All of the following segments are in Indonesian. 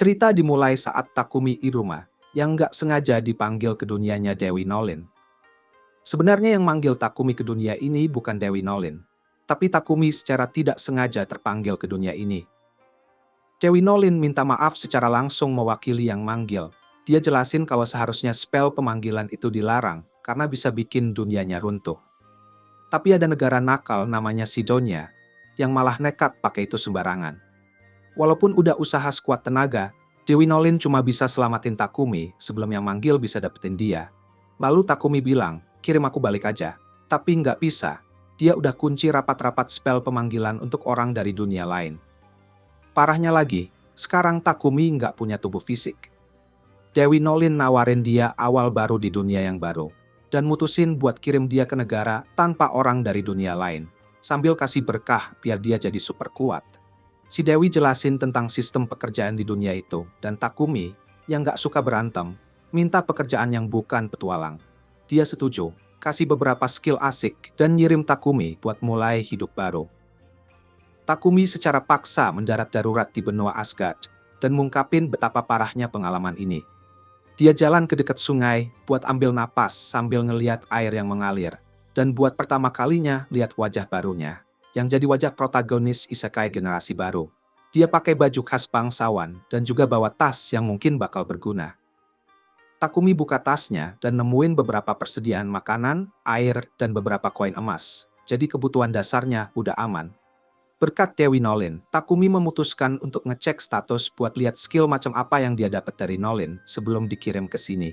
Cerita dimulai saat Takumi Iruma, yang nggak sengaja dipanggil ke dunianya Dewi Nolin. Sebenarnya yang manggil Takumi ke dunia ini bukan Dewi Nolin, tapi Takumi secara tidak sengaja terpanggil ke dunia ini. Dewi Nolin minta maaf secara langsung mewakili yang manggil. Dia jelasin kalau seharusnya spell pemanggilan itu dilarang, karena bisa bikin dunianya runtuh. Tapi ada negara nakal namanya Sidonia, yang malah nekat pakai itu sembarangan. Walaupun udah usaha sekuat tenaga, Dewi Nolin cuma bisa selamatin Takumi sebelum yang manggil bisa dapetin dia. Lalu Takumi bilang, kirim aku balik aja. Tapi nggak bisa. Dia udah kunci rapat-rapat spell pemanggilan untuk orang dari dunia lain. Parahnya lagi, sekarang Takumi nggak punya tubuh fisik. Dewi Nolin nawarin dia awal baru di dunia yang baru. Dan mutusin buat kirim dia ke negara tanpa orang dari dunia lain. Sambil kasih berkah biar dia jadi super kuat. Si Dewi jelasin tentang sistem pekerjaan di dunia itu, dan Takumi, yang gak suka berantem, minta pekerjaan yang bukan petualang. Dia setuju, kasih beberapa skill asik, dan ngirim Takumi buat mulai hidup baru. Takumi secara paksa mendarat darurat di benua Asgard, dan mungkapin betapa parahnya pengalaman ini. Dia jalan ke dekat sungai, buat ambil napas sambil ngeliat air yang mengalir, dan buat pertama kalinya lihat wajah barunya, yang jadi wajah protagonis isekai generasi baru. Dia pakai baju khas bangsawan dan juga bawa tas yang mungkin bakal berguna. Takumi buka tasnya dan nemuin beberapa persediaan makanan, air, dan beberapa koin emas. Jadi kebutuhan dasarnya udah aman. Berkat Dewi Nolin, Takumi memutuskan untuk ngecek status buat lihat skill macam apa yang dia dapat dari Nolin sebelum dikirim ke sini.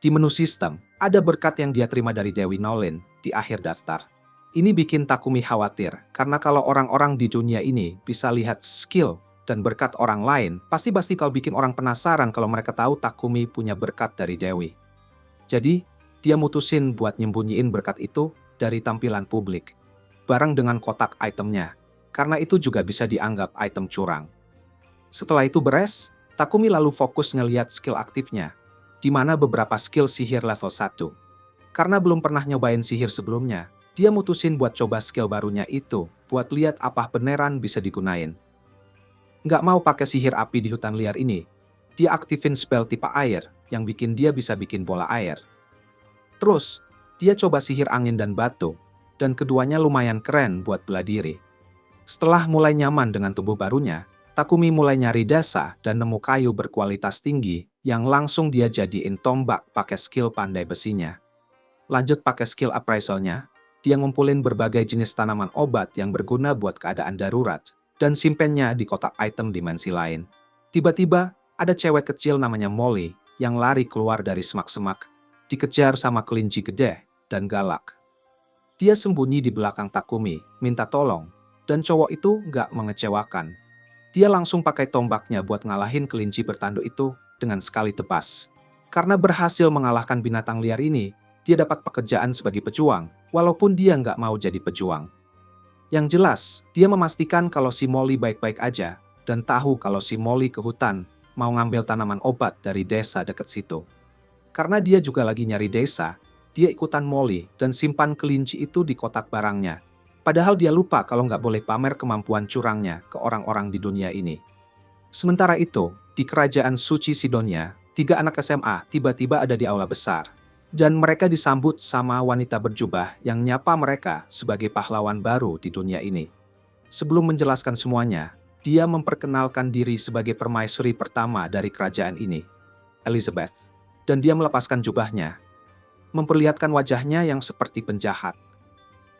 Di menu sistem, ada berkat yang dia terima dari Dewi Nolin di akhir daftar. Ini bikin Takumi khawatir, karena kalau orang-orang di dunia ini bisa lihat skill dan berkat orang lain, pasti bakal bikin orang penasaran kalau mereka tahu Takumi punya berkat dari Dewi. Jadi, dia mutusin buat nyembunyiin berkat itu dari tampilan publik, bareng dengan kotak itemnya, karena itu juga bisa dianggap item curang. Setelah itu beres, Takumi lalu fokus ngeliat skill aktifnya, di mana beberapa skill sihir level 1. Karena belum pernah nyobain sihir sebelumnya, dia mutusin buat coba skill barunya itu, buat lihat apa beneran bisa digunain. Nggak mau pakai sihir api di hutan liar ini, dia aktifin spell tipe air, yang bikin dia bisa bikin bola air. Terus, dia coba sihir angin dan batu, dan keduanya lumayan keren buat bela diri. Setelah mulai nyaman dengan tubuh barunya, Takumi mulai nyari desa dan nemu kayu berkualitas tinggi, yang langsung dia jadiin tombak pakai skill pandai besinya. Lanjut pakai skill appraisalnya, dia ngumpulin berbagai jenis tanaman obat yang berguna buat keadaan darurat, dan simpennya di kotak item dimensi lain. Tiba-tiba, ada cewek kecil namanya Molly yang lari keluar dari semak-semak, dikejar sama kelinci gede dan galak. Dia sembunyi di belakang Takumi, minta tolong, dan cowok itu nggak mengecewakan. Dia langsung pakai tombaknya buat ngalahin kelinci bertanduk itu dengan sekali tebas. Karena berhasil mengalahkan binatang liar ini, dia dapat pekerjaan sebagai pejuang, walaupun dia nggak mau jadi pejuang. Yang jelas, dia memastikan kalau si Molly baik-baik aja, dan tahu kalau si Molly ke hutan mau ngambil tanaman obat dari desa dekat situ. Karena dia juga lagi nyari desa, dia ikutan Molly dan simpan kelinci itu di kotak barangnya. Padahal dia lupa kalau nggak boleh pamer kemampuan curangnya ke orang-orang di dunia ini. Sementara itu, di kerajaan suci Sidonia, 3 anak SMA tiba-tiba ada di aula besar. Dan mereka disambut sama wanita berjubah yang nyapa mereka sebagai pahlawan baru di dunia ini. Sebelum menjelaskan semuanya, dia memperkenalkan diri sebagai permaisuri pertama dari kerajaan ini, Elizabeth. Dan dia melepaskan jubahnya, memperlihatkan wajahnya yang seperti penjahat.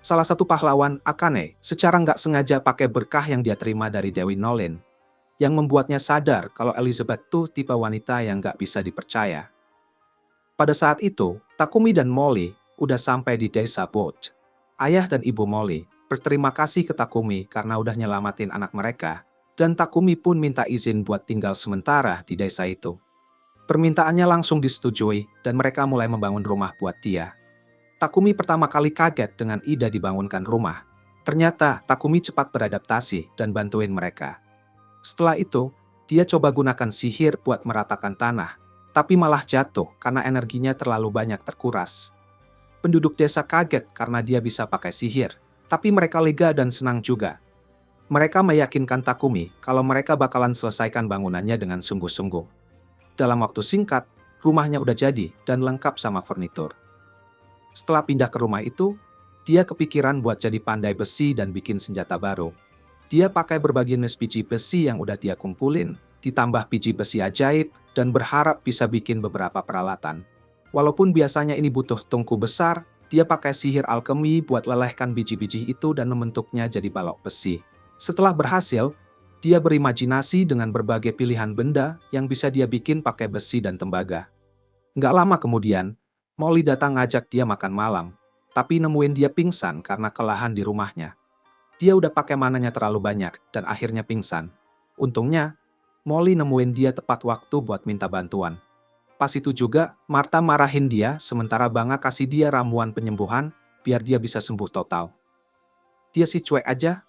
Salah satu pahlawan, Akane, secara nggak sengaja pakai berkah yang dia terima dari Dewi Nolin, yang membuatnya sadar kalau Elizabeth tuh tipe wanita yang nggak bisa dipercaya. Pada saat itu, Takumi dan Molly udah sampai di desa Boat. Ayah dan ibu Molly berterima kasih ke Takumi karena udah nyelamatin anak mereka, dan Takumi pun minta izin buat tinggal sementara di desa itu. Permintaannya langsung disetujui dan mereka mulai membangun rumah buat dia. Takumi pertama kali kaget dengan ide dibangunkan rumah. Ternyata Takumi cepat beradaptasi dan bantuin mereka. Setelah itu, dia coba gunakan sihir buat meratakan tanah, tapi malah jatuh karena energinya terlalu banyak terkuras. Penduduk desa kaget karena dia bisa pakai sihir, tapi mereka lega dan senang juga. Mereka meyakinkan Takumi kalau mereka bakalan selesaikan bangunannya dengan sungguh-sungguh. Dalam waktu singkat, rumahnya udah jadi dan lengkap sama furnitur. Setelah pindah ke rumah itu, dia kepikiran buat jadi pandai besi dan bikin senjata baru. Dia pakai berbagai jenis biji besi yang udah dia kumpulin, ditambah biji besi ajaib, dan berharap bisa bikin beberapa peralatan. Walaupun biasanya ini butuh tungku besar, dia pakai sihir alkemi buat lelehkan biji-biji itu dan membentuknya jadi balok besi. Setelah berhasil, dia berimajinasi dengan berbagai pilihan benda yang bisa dia bikin pakai besi dan tembaga. Nggak lama kemudian, Molly datang ngajak dia makan malam, tapi nemuin dia pingsan karena kelelahan di rumahnya. Dia udah pakai mananya terlalu banyak dan akhirnya pingsan. Untungnya, Molly nemuin dia tepat waktu buat minta bantuan. Pas itu juga, Martha marahin dia sementara Banga kasih dia ramuan penyembuhan biar dia bisa sembuh total. Dia sih cuek aja,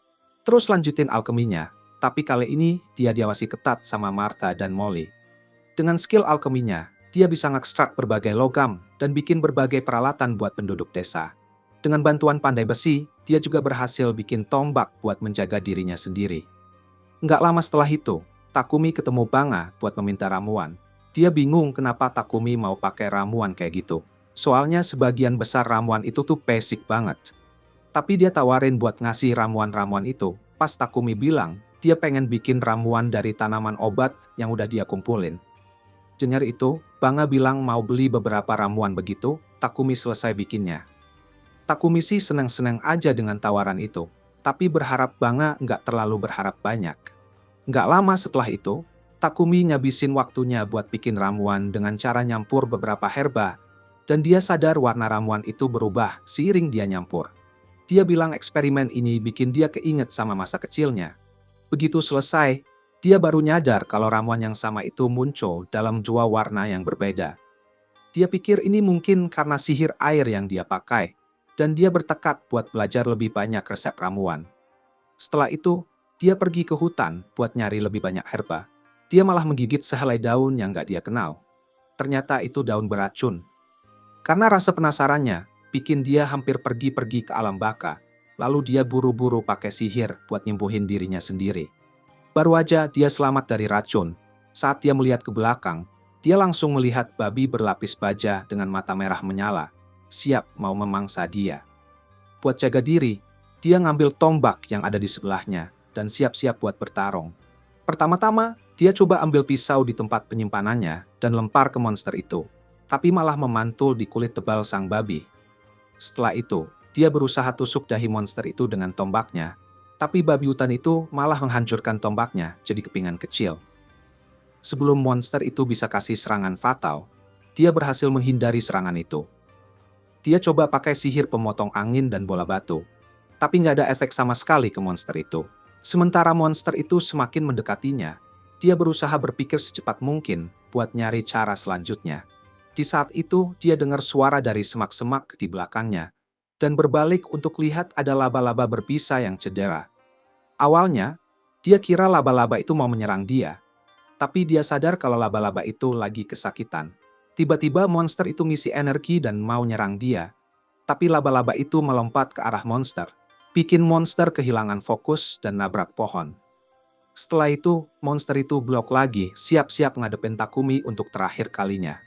terus lanjutin alkeminya, tapi kali ini dia diawasi ketat sama Martha dan Molly. Dengan skill alkeminya, dia bisa ngekstrak berbagai logam dan bikin berbagai peralatan buat penduduk desa. Dengan bantuan pandai besi, dia juga berhasil bikin tombak buat menjaga dirinya sendiri. Nggak lama setelah itu, Takumi ketemu Banga buat meminta ramuan. Dia bingung kenapa Takumi mau pakai ramuan kayak gitu. Soalnya sebagian besar ramuan itu tuh basic banget. Tapi dia tawarin buat ngasih ramuan-ramuan itu. Pas Takumi bilang, dia pengen bikin ramuan dari tanaman obat yang udah dia kumpulin. Dengar itu, Banga bilang mau beli beberapa ramuan begitu, Takumi selesai bikinnya. Takumi sih seneng-seneng aja dengan tawaran itu, tapi berharap Banga nggak terlalu berharap banyak. Nggak lama setelah itu, Takumi ngabisin waktunya buat bikin ramuan dengan cara nyampur beberapa herba, dan dia sadar warna ramuan itu berubah seiring dia nyampur. Dia bilang eksperimen ini bikin dia keinget sama masa kecilnya. Begitu selesai, dia baru nyadar kalau ramuan yang sama itu muncul dalam dua warna yang berbeda. Dia pikir ini mungkin karena sihir air yang dia pakai, dan dia bertekad buat belajar lebih banyak resep ramuan. Setelah itu, dia pergi ke hutan buat nyari lebih banyak herba. Dia malah menggigit sehelai daun yang gak dia kenal. Ternyata itu daun beracun. Karena rasa penasarannya, bikin dia hampir pergi-pergi ke alam baka. Lalu dia buru-buru pakai sihir buat nyembuhin dirinya sendiri. Baru aja dia selamat dari racun. Saat dia melihat ke belakang, dia langsung melihat babi berlapis baja dengan mata merah menyala, siap mau memangsa dia. Buat jaga diri, dia ngambil tombak yang ada di sebelahnya dan siap-siap buat bertarung. Pertama-tama, dia coba ambil pisau di tempat penyimpanannya dan lempar ke monster itu, tapi malah memantul di kulit tebal sang babi. Setelah itu, dia berusaha tusuk dahi monster itu dengan tombaknya, tapi babi hutan itu malah menghancurkan tombaknya jadi kepingan kecil. Sebelum monster itu bisa kasih serangan fatal, dia berhasil menghindari serangan itu. Dia coba pakai sihir pemotong angin dan bola batu, tapi nggak ada efek sama sekali ke monster itu. Sementara monster itu semakin mendekatinya, dia berusaha berpikir secepat mungkin buat nyari cara selanjutnya. Di saat itu, dia dengar suara dari semak-semak di belakangnya, dan berbalik untuk lihat ada laba-laba berbisa yang cedera. Awalnya, dia kira laba-laba itu mau menyerang dia, tapi dia sadar kalau laba-laba itu lagi kesakitan. Tiba-tiba monster itu ngisi energi dan mau nyerang dia, tapi laba-laba itu melompat ke arah monster, bikin monster kehilangan fokus dan nabrak pohon. Setelah itu, monster itu blok lagi, siap-siap ngadepin Takumi untuk terakhir kalinya.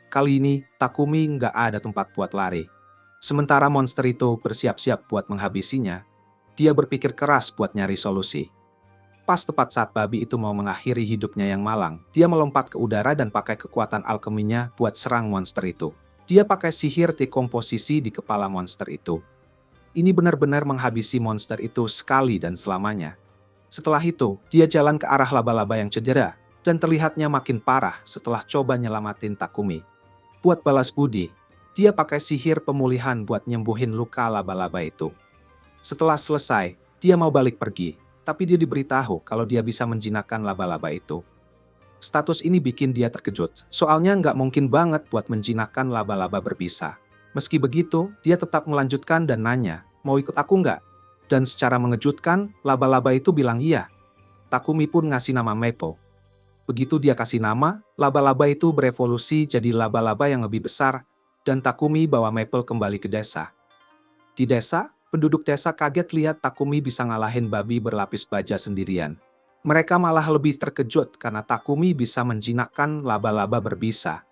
Kali ini, Takumi nggak ada tempat buat lari. Sementara monster itu bersiap-siap buat menghabisinya, dia berpikir keras buat nyari solusi. Pas tepat saat babi itu mau mengakhiri hidupnya yang malang, dia melompat ke udara dan pakai kekuatan alkeminya buat serang monster itu. Dia pakai sihir dekomposisi di kepala monster itu. Ini benar-benar menghabisi monster itu sekali dan selamanya. Setelah itu, dia jalan ke arah laba-laba yang cedera, dan terlihatnya makin parah setelah coba nyelamatin Takumi. Buat balas budi, dia pakai sihir pemulihan buat nyembuhin luka laba-laba itu. Setelah selesai, dia mau balik pergi, tapi dia diberitahu kalau dia bisa menjinakkan laba-laba itu. Status ini bikin dia terkejut, soalnya nggak mungkin banget buat menjinakkan laba-laba berbisa. Meski begitu, dia tetap melanjutkan dan nanya, mau ikut aku nggak? Dan secara mengejutkan, laba-laba itu bilang iya. Takumi pun ngasih nama Maple. Begitu dia kasih nama, laba-laba itu berevolusi jadi laba-laba yang lebih besar, dan Takumi bawa Maple kembali ke desa. Di desa, Penduduk desa kaget lihat Takumi bisa ngalahin babi berlapis baja sendirian. Mereka malah lebih terkejut karena Takumi bisa menjinakkan laba-laba berbisa.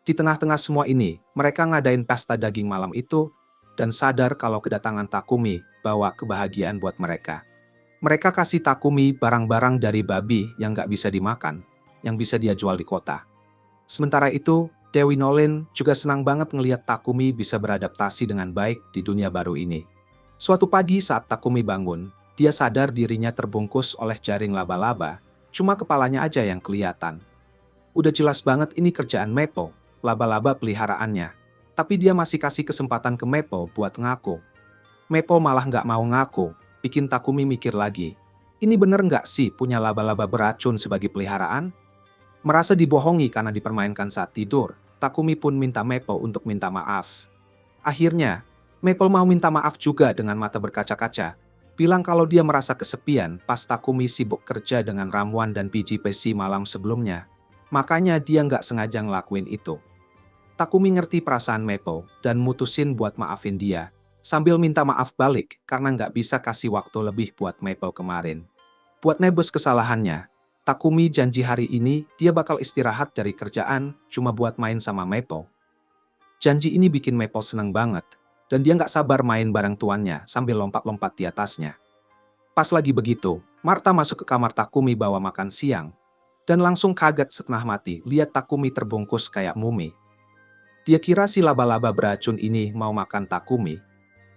Di tengah-tengah semua ini, mereka ngadain pesta daging malam itu dan sadar kalau kedatangan Takumi bawa kebahagiaan buat mereka. Mereka kasih Takumi barang-barang dari babi yang gak bisa dimakan, yang bisa dia jual di kota. Sementara itu, Dewi Nolin juga senang banget ngelihat Takumi bisa beradaptasi dengan baik di dunia baru ini. Suatu pagi saat Takumi bangun, dia sadar dirinya terbungkus oleh jaring laba-laba, cuma kepalanya aja yang kelihatan. Udah jelas banget ini kerjaan Maple, laba-laba peliharaannya. Tapi dia masih kasih kesempatan ke Maple buat ngaku. Maple malah nggak mau ngaku, bikin Takumi mikir lagi. Ini bener nggak sih punya laba-laba beracun sebagai peliharaan? Merasa dibohongi karena dipermainkan saat tidur, Takumi pun minta Maple untuk minta maaf. Akhirnya, Maple mau minta maaf juga dengan mata berkaca-kaca. Bilang kalau dia merasa kesepian pas Takumi sibuk kerja dengan ramuan dan biji besi malam sebelumnya. Makanya dia nggak sengaja ngelakuin itu. Takumi ngerti perasaan Maple dan mutusin buat maafin dia. Sambil minta maaf balik karena nggak bisa kasih waktu lebih buat Maple kemarin. Buat nebus kesalahannya, Takumi janji hari ini dia bakal istirahat dari kerjaan cuma buat main sama Maple. Janji ini bikin Maple seneng banget, dan dia nggak sabar main bareng tuannya sambil lompat-lompat di atasnya. Pas lagi begitu, Martha masuk ke kamar Takumi bawa makan siang, dan langsung kaget setengah mati lihat Takumi terbungkus kayak mumi. Dia kira si laba-laba beracun ini mau makan Takumi,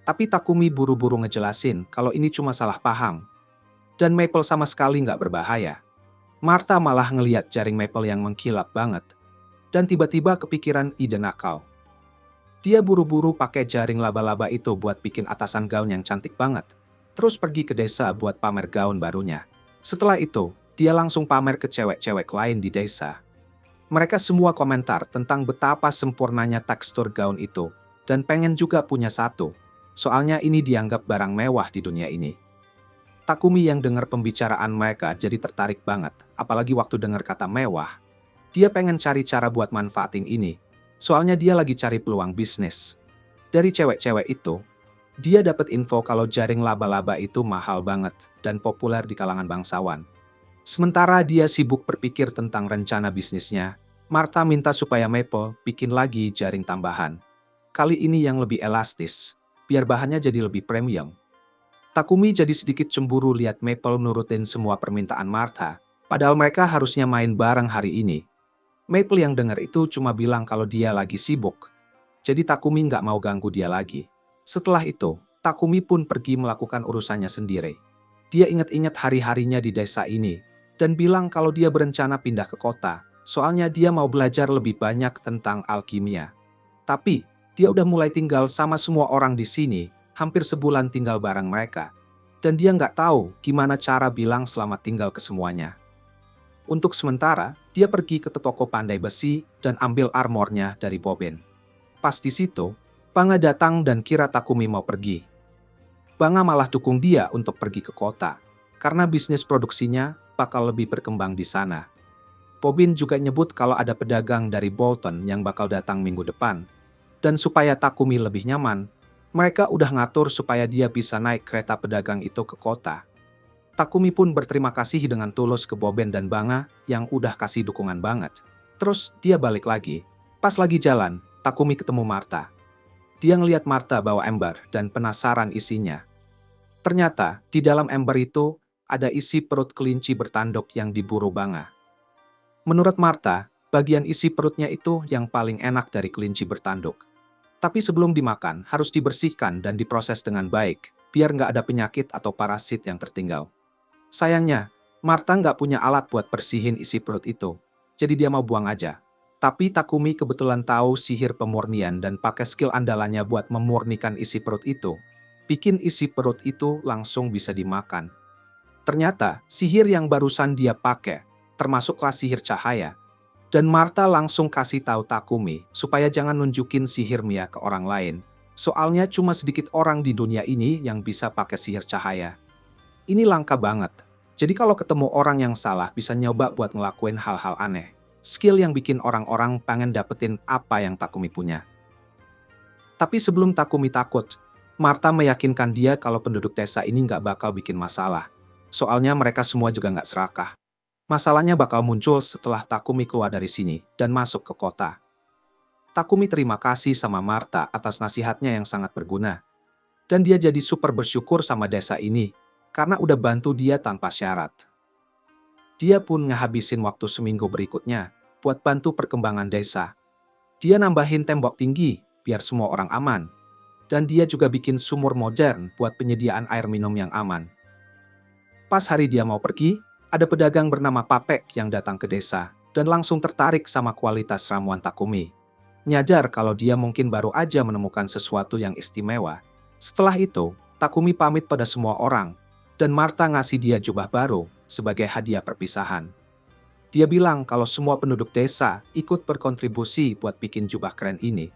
tapi Takumi buru-buru ngejelasin kalau ini cuma salah paham, dan Maple sama sekali nggak berbahaya. Martha malah ngeliat jaring Maple yang mengkilap banget, dan tiba-tiba kepikiran ide nakal. Dia buru-buru pakai jaring laba-laba itu buat bikin atasan gaun yang cantik banget. Terus pergi ke desa buat pamer gaun barunya. Setelah itu, dia langsung pamer ke cewek-cewek lain di desa. Mereka semua komentar tentang betapa sempurnanya tekstur gaun itu, dan pengen juga punya satu. Soalnya ini dianggap barang mewah di dunia ini. Takumi yang dengar pembicaraan mereka jadi tertarik banget, apalagi waktu dengar kata mewah. Dia pengen cari cara buat manfaatin ini. Soalnya dia lagi cari peluang bisnis. Dari cewek-cewek itu, dia dapat info kalau jaring laba-laba itu mahal banget dan populer di kalangan bangsawan. Sementara dia sibuk berpikir tentang rencana bisnisnya, Martha minta supaya Maple bikin lagi jaring tambahan. Kali ini yang lebih elastis, biar bahannya jadi lebih premium. Takumi jadi sedikit cemburu lihat Maple nurutin semua permintaan Martha, padahal mereka harusnya main bareng hari ini. Maple yang dengar itu cuma bilang kalau dia lagi sibuk. Jadi Takumi nggak mau ganggu dia lagi. Setelah itu, Takumi pun pergi melakukan urusannya sendiri. Dia ingat-ingat hari-harinya di desa ini, dan bilang kalau dia berencana pindah ke kota, soalnya dia mau belajar lebih banyak tentang alkimia. Tapi, dia udah mulai tinggal sama semua orang di sini, hampir sebulan tinggal bareng mereka. Dan dia nggak tahu gimana cara bilang selamat tinggal ke semuanya. Untuk sementara, dia pergi ke toko pandai besi dan ambil armornya dari Boben. Pas di situ, Banga datang dan kira Takumi mau pergi. Banga malah dukung dia untuk pergi ke kota, karena bisnis produksinya bakal lebih berkembang di sana. Bobin juga nyebut kalau ada pedagang dari Bolton yang bakal datang minggu depan. Dan supaya Takumi lebih nyaman, mereka udah ngatur supaya dia bisa naik kereta pedagang itu ke kota. Takumi pun berterima kasih dengan tulus ke Boben dan Banga yang udah kasih dukungan banget. Terus dia balik lagi. Pas lagi jalan, Takumi ketemu Martha. Dia ngeliat Martha bawa ember dan penasaran isinya. Ternyata di dalam ember itu ada isi perut kelinci bertanduk yang diburu Banga. Menurut Martha, bagian isi perutnya itu yang paling enak dari kelinci bertanduk. Tapi sebelum dimakan harus dibersihkan dan diproses dengan baik, biar nggak ada penyakit atau parasit yang tertinggal. Sayangnya, Martha nggak punya alat buat bersihin isi perut itu, jadi dia mau buang aja. Tapi Takumi kebetulan tahu sihir pemurnian dan pakai skill andalannya buat memurnikan isi perut itu. Bikin isi perut itu langsung bisa dimakan. Ternyata, sihir yang barusan dia pakai, termasuklah sihir cahaya. Dan Martha langsung kasih tahu Takumi supaya jangan nunjukin sihir Mia ke orang lain. Soalnya cuma sedikit orang di dunia ini yang bisa pakai sihir cahaya. Ini langka banget. Jadi kalau ketemu orang yang salah bisa nyoba buat ngelakuin hal-hal aneh. Skill yang bikin orang-orang pengen dapetin apa yang Takumi punya. Tapi sebelum Takumi takut, Martha meyakinkan dia kalau penduduk desa ini nggak bakal bikin masalah. Soalnya mereka semua juga nggak serakah. Masalahnya bakal muncul setelah Takumi keluar dari sini dan masuk ke kota. Takumi terima kasih sama Martha atas nasihatnya yang sangat berguna. Dan dia jadi super bersyukur sama desa ini, karena udah bantu dia tanpa syarat. Dia pun ngehabisin waktu seminggu berikutnya buat bantu perkembangan desa. Dia nambahin tembok tinggi biar semua orang aman. Dan dia juga bikin sumur modern buat penyediaan air minum yang aman. Pas hari dia mau pergi, ada pedagang bernama Papek yang datang ke desa dan langsung tertarik sama kualitas ramuan Takumi. Nyadar kalau dia mungkin baru aja menemukan sesuatu yang istimewa. Setelah itu, Takumi pamit pada semua orang dan Martha ngasih dia jubah baru sebagai hadiah perpisahan. Dia bilang kalau semua penduduk desa ikut berkontribusi buat bikin jubah keren ini.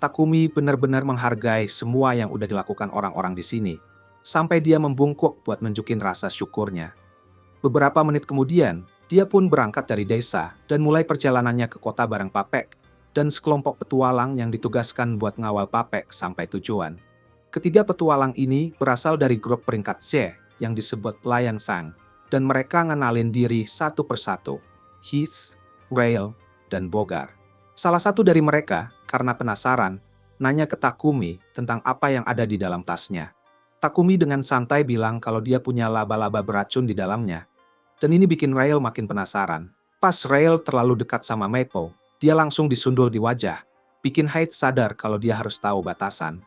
Takumi benar-benar menghargai semua yang udah dilakukan orang-orang di sini, sampai dia membungkuk buat nunjukin rasa syukurnya. Beberapa menit kemudian, dia pun berangkat dari desa dan mulai perjalanannya ke kota bareng Papek dan sekelompok petualang yang ditugaskan buat ngawal Papek sampai tujuan. Ketiga petualang ini berasal dari grup peringkat C yang disebut Lion Fang, dan mereka ngenalin diri satu persatu, Heath, Rail, dan Bogar. Salah satu dari mereka, karena penasaran, nanya ke Takumi tentang apa yang ada di dalam tasnya. Takumi dengan santai bilang kalau dia punya laba-laba beracun di dalamnya. Dan ini bikin Rail makin penasaran. Pas Rail terlalu dekat sama Maple, dia langsung disundul di wajah, bikin Heath sadar kalau dia harus tahu batasan.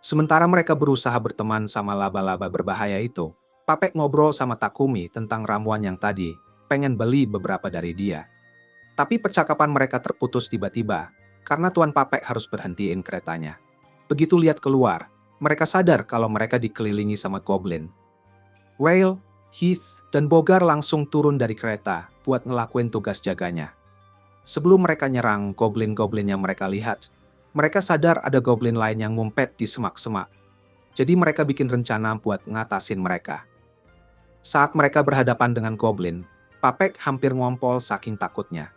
Sementara mereka berusaha berteman sama laba-laba berbahaya itu, Papek ngobrol sama Takumi tentang ramuan yang tadi, pengen beli beberapa dari dia. Tapi percakapan mereka terputus tiba-tiba, karena Tuan Papek harus berhentiin keretanya. Begitu lihat keluar, mereka sadar kalau mereka dikelilingi sama goblin. Rail, Heath, dan Bogar langsung turun dari kereta buat ngelakuin tugas jaganya. Sebelum mereka nyerang goblin-goblin yang mereka lihat, mereka sadar ada goblin lain yang ngumpet di semak-semak. Jadi mereka bikin rencana buat ngatasin mereka. Saat mereka berhadapan dengan goblin, Papek hampir ngompol saking takutnya.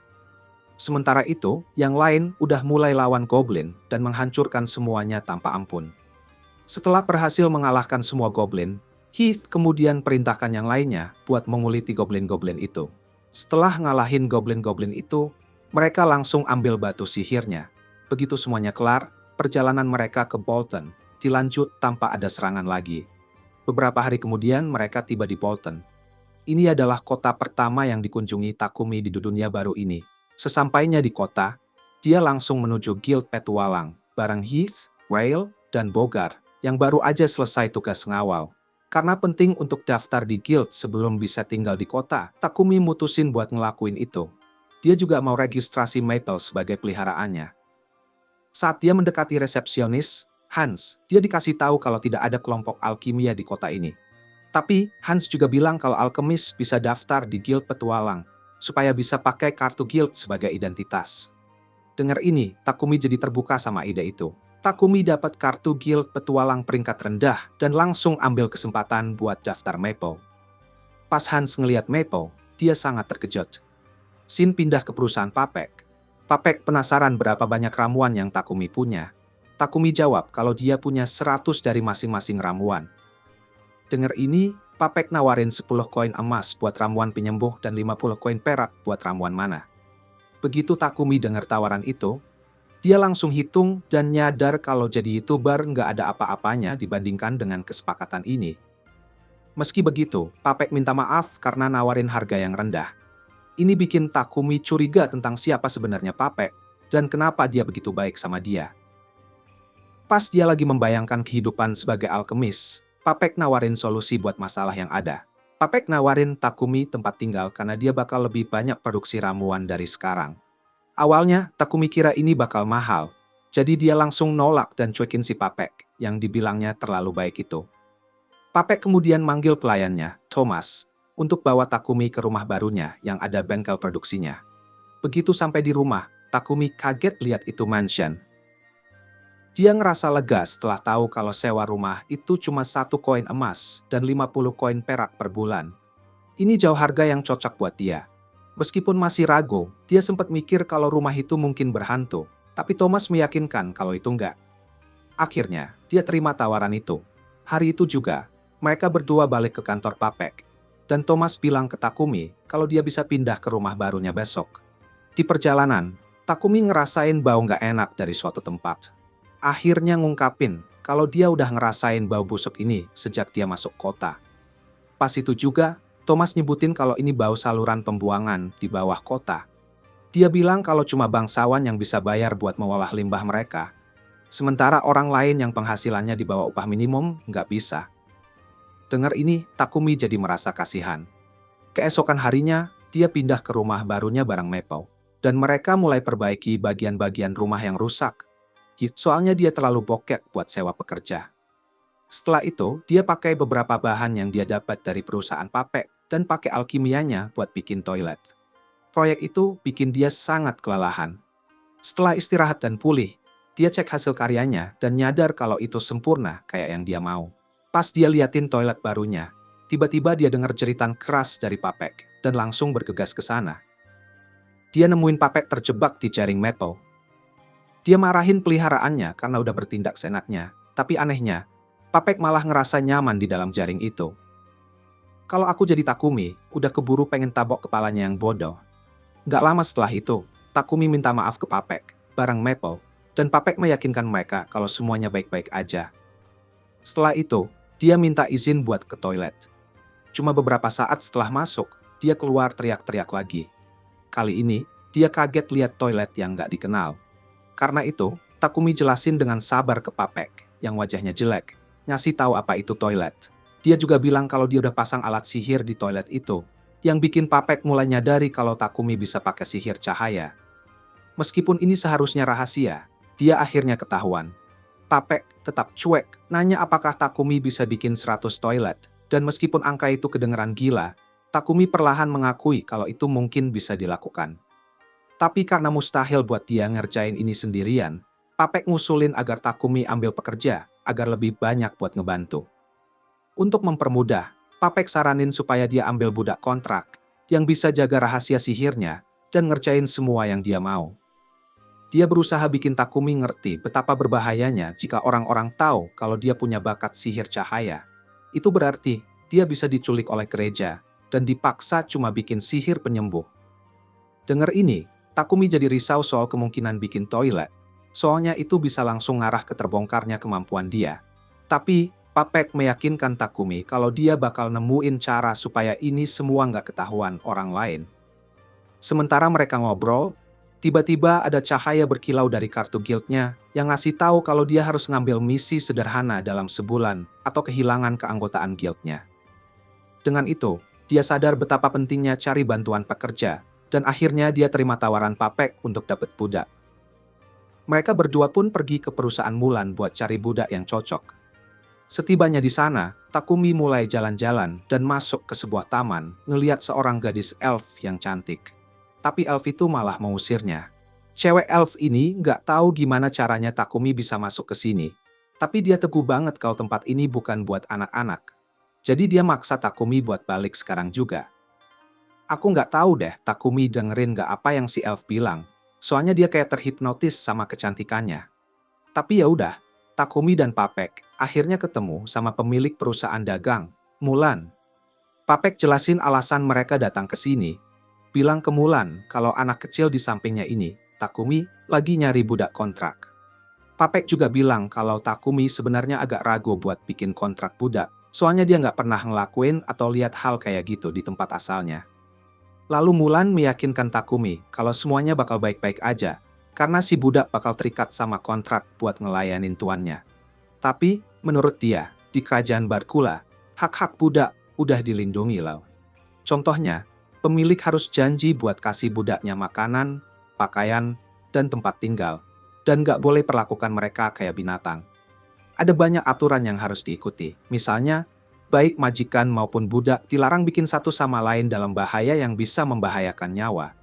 Sementara itu, yang lain udah mulai lawan goblin dan menghancurkan semuanya tanpa ampun. Setelah berhasil mengalahkan semua goblin, Heath kemudian perintahkan yang lainnya buat menguliti goblin-goblin itu. Setelah ngalahin goblin-goblin itu, mereka langsung ambil batu sihirnya. Begitu semuanya kelar, perjalanan mereka ke Bolton dilanjut tanpa ada serangan lagi. Beberapa hari kemudian mereka tiba di Bolton. Ini adalah kota pertama yang dikunjungi Takumi di dunia baru ini. Sesampainya di kota, dia langsung menuju Guild Petualang bareng Heath, Rail, dan Bogar yang baru aja selesai tugas ngawal. Karena penting untuk daftar di guild sebelum bisa tinggal di kota, Takumi mutusin buat ngelakuin itu. Dia juga mau registrasi Maple sebagai peliharaannya. Saat dia mendekati resepsionis, Hans, dia dikasih tahu kalau tidak ada kelompok alkimia di kota ini. Tapi, Hans juga bilang kalau alkemis bisa daftar di Guild Petualang, supaya bisa pakai kartu guild sebagai identitas. Dengar ini, Takumi jadi terbuka sama ide itu. Takumi dapat kartu guild petualang peringkat rendah dan langsung ambil kesempatan buat daftar Maple. Pas Hans ngeliat Maple, dia sangat terkejut. Shin pindah ke perusahaan Papek. Papek penasaran berapa banyak ramuan yang Takumi punya. Takumi jawab kalau dia punya 100 dari masing-masing ramuan. Dengar ini, Papek nawarin 10 koin emas buat ramuan penyembuh dan 50 koin perak buat ramuan mana. Begitu Takumi dengar tawaran itu, dia langsung hitung dan nyadar kalau jadi YouTuber nggak ada apa-apanya dibandingkan dengan kesepakatan ini. Meski begitu, Papek minta maaf karena nawarin harga yang rendah. Ini bikin Takumi curiga tentang siapa sebenarnya Papek dan kenapa dia begitu baik sama dia. Pas dia lagi membayangkan kehidupan sebagai alkemis, Papek nawarin solusi buat masalah yang ada. Papek nawarin Takumi tempat tinggal karena dia bakal lebih banyak produksi ramuan dari sekarang. Awalnya, Takumi kira ini bakal mahal, jadi dia langsung nolak dan cuekin si Papek yang dibilangnya terlalu baik itu. Papek kemudian manggil pelayannya, Thomas, untuk bawa Takumi ke rumah barunya yang ada bengkel produksinya. Begitu sampai di rumah, Takumi kaget lihat itu mansion. Dia ngerasa lega setelah tahu kalau sewa rumah itu cuma 1 koin emas dan 50 koin perak per bulan. Ini jauh harga yang cocok buat dia. Meskipun masih ragu, dia sempat mikir kalau rumah itu mungkin berhantu, tapi Thomas meyakinkan kalau itu enggak. Akhirnya, Dia terima tawaran itu. Hari itu juga, mereka berdua balik ke kantor Papek. Dan Thomas bilang ke Takumi kalau dia bisa pindah ke rumah barunya besok. Di perjalanan, Takumi ngerasain bau nggak enak dari suatu tempat. Akhirnya ngungkapin kalau dia udah ngerasain bau busuk ini sejak dia masuk kota. Pas itu juga, Thomas nyebutin kalau ini bau saluran pembuangan di bawah kota. Dia bilang kalau cuma bangsawan yang bisa bayar buat mengolah limbah mereka. Sementara orang lain yang penghasilannya di bawah upah minimum nggak bisa. Dengar ini, Takumi jadi merasa kasihan. Keesokan harinya, dia pindah ke rumah barunya bareng Maple. Dan mereka mulai perbaiki bagian-bagian rumah yang rusak. Soalnya dia terlalu bokek buat sewa pekerja. Setelah itu, dia pakai beberapa bahan yang dia dapat dari perusahaan Papek dan pakai alkimianya buat bikin toilet. Proyek itu bikin dia sangat kelelahan. Setelah istirahat dan pulih, dia cek hasil karyanya dan nyadar kalau itu sempurna kayak yang dia mau. Pas dia liatin toilet barunya, tiba-tiba dia dengar jeritan keras dari Papek dan langsung bergegas ke sana. Dia nemuin Papek terjebak di jaring Maple. Dia marahin peliharaannya karena udah bertindak seenaknya, tapi anehnya, Papek malah ngerasa nyaman di dalam jaring itu. Kalau aku jadi Takumi, udah keburu pengen tabok kepalanya yang bodoh. Gak lama setelah itu, Takumi minta maaf ke Papek, bareng Maple, dan Papek meyakinkan mereka kalau semuanya baik-baik aja. Setelah itu, dia minta izin buat ke toilet. Cuma beberapa saat setelah masuk, dia keluar teriak-teriak lagi. Kali ini, dia kaget lihat toilet yang gak dikenal. Karena itu, Takumi jelasin dengan sabar ke Papek, yang wajahnya jelek, ngasih tahu apa itu toilet. Dia juga bilang kalau dia udah pasang alat sihir di toilet itu, yang bikin Papek mulai nyadari kalau Takumi bisa pakai sihir cahaya. Meskipun ini seharusnya rahasia, dia akhirnya ketahuan. Papek tetap cuek, nanya apakah Takumi bisa bikin 100 toilet, dan meskipun angka itu kedengeran gila, Takumi perlahan mengakui kalau itu mungkin bisa dilakukan. Tapi karena mustahil buat dia ngerjain ini sendirian, Papek ngusulin agar Takumi ambil pekerja, agar lebih banyak buat ngebantu. Untuk mempermudah, Papek saranin supaya dia ambil budak kontrak, yang bisa jaga rahasia sihirnya, dan ngerjain semua yang dia mau. Dia berusaha bikin Takumi ngerti betapa berbahayanya jika orang-orang tahu kalau dia punya bakat sihir cahaya. Itu berarti dia bisa diculik oleh gereja, dan dipaksa cuma bikin sihir penyembuh. Dengar ini, Takumi jadi risau soal kemungkinan bikin toilet, soalnya itu bisa langsung ngarah ke terbongkarnya kemampuan dia. Tapi, Papek meyakinkan Takumi kalau dia bakal nemuin cara supaya ini semua nggak ketahuan orang lain. Sementara mereka ngobrol, tiba-tiba ada cahaya berkilau dari kartu guildnya yang ngasih tahu kalau dia harus ngambil misi sederhana dalam sebulan atau kehilangan keanggotaan guildnya. Dengan itu, dia sadar betapa pentingnya cari bantuan pekerja, dan akhirnya dia terima tawaran Papek untuk dapat budak. Mereka berdua pun pergi ke perusahaan Mulan buat cari budak yang cocok. Setibanya di sana, Takumi mulai jalan-jalan dan masuk ke sebuah taman ngeliat seorang gadis elf yang cantik. Tapi elf itu malah mengusirnya. Cewek elf ini nggak tahu gimana caranya Takumi bisa masuk ke sini. Tapi dia teguh banget kalau tempat ini bukan buat anak-anak. Jadi dia maksa Takumi buat balik sekarang juga. Aku nggak tahu deh Takumi dengerin nggak apa yang si elf bilang. Soalnya dia kayak terhipnotis sama kecantikannya. Tapi ya udah, Takumi dan Papek akhirnya ketemu sama pemilik perusahaan dagang, Mulan. Papek jelasin alasan mereka datang ke sini. Bilang ke Mulan kalau anak kecil di sampingnya ini, Takumi, lagi nyari budak kontrak. Papek juga bilang kalau Takumi sebenarnya agak ragu buat bikin kontrak budak, soalnya dia nggak pernah ngelakuin atau lihat hal kayak gitu di tempat asalnya. Lalu Mulan meyakinkan Takumi kalau semuanya bakal baik-baik aja, karena si budak bakal terikat sama kontrak buat ngelayanin tuannya. Tapi, menurut dia, di kerajaan Barkula, hak-hak budak udah dilindungi loh. Contohnya, pemilik harus janji buat kasih budaknya makanan, pakaian, dan tempat tinggal, dan gak boleh perlakukan mereka kayak binatang. Ada banyak aturan yang harus diikuti, misalnya, baik majikan maupun budak dilarang bikin satu sama lain dalam bahaya yang bisa membahayakan nyawa.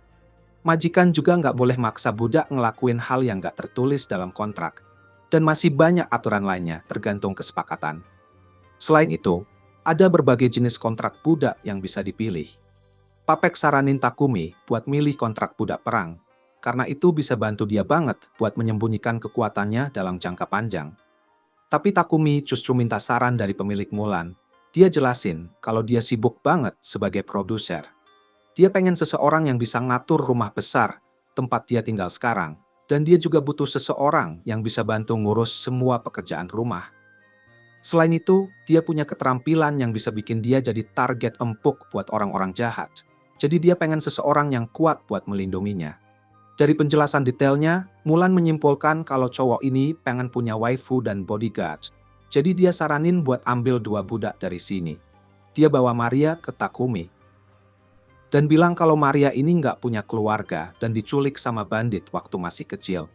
Majikan juga nggak boleh maksa budak ngelakuin hal yang nggak tertulis dalam kontrak. Dan masih banyak aturan lainnya tergantung kesepakatan. Selain itu, ada berbagai jenis kontrak budak yang bisa dipilih. Papek saranin Takumi buat milih kontrak budak perang, karena itu bisa bantu dia banget buat menyembunyikan kekuatannya dalam jangka panjang. Tapi Takumi justru minta saran dari pemilik Mulan. Dia jelasin kalau dia sibuk banget sebagai produser. Dia pengen seseorang yang bisa ngatur rumah besar, tempat dia tinggal sekarang. Dan dia juga butuh seseorang yang bisa bantu ngurus semua pekerjaan rumah. Selain itu, dia punya keterampilan yang bisa bikin dia jadi target empuk buat orang-orang jahat. Jadi dia pengen seseorang yang kuat buat melindunginya. Dari penjelasan detailnya, Mulan menyimpulkan kalau cowok ini pengen punya waifu dan bodyguard. Jadi dia saranin buat ambil 2 budak dari sini. Dia bawa Maria ke Takumi. Dan bilang kalau Maria ini nggak punya keluarga dan diculik sama bandit waktu masih kecil.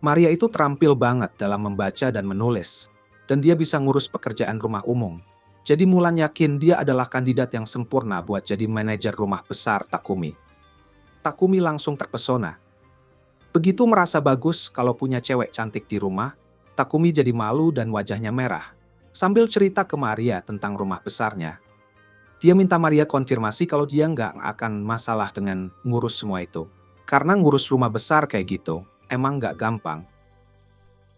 Maria itu terampil banget dalam membaca dan menulis. Dan dia bisa ngurus pekerjaan rumah umum. Jadi Mulan yakin dia adalah kandidat yang sempurna buat jadi manajer rumah besar Takumi. Takumi langsung terpesona. Begitu merasa bagus kalau punya cewek cantik di rumah, Takumi jadi malu dan wajahnya merah. Sambil cerita ke Maria tentang rumah besarnya. Dia minta Maria konfirmasi kalau dia nggak akan masalah dengan ngurus semua itu. Karena ngurus rumah besar kayak gitu, emang nggak gampang.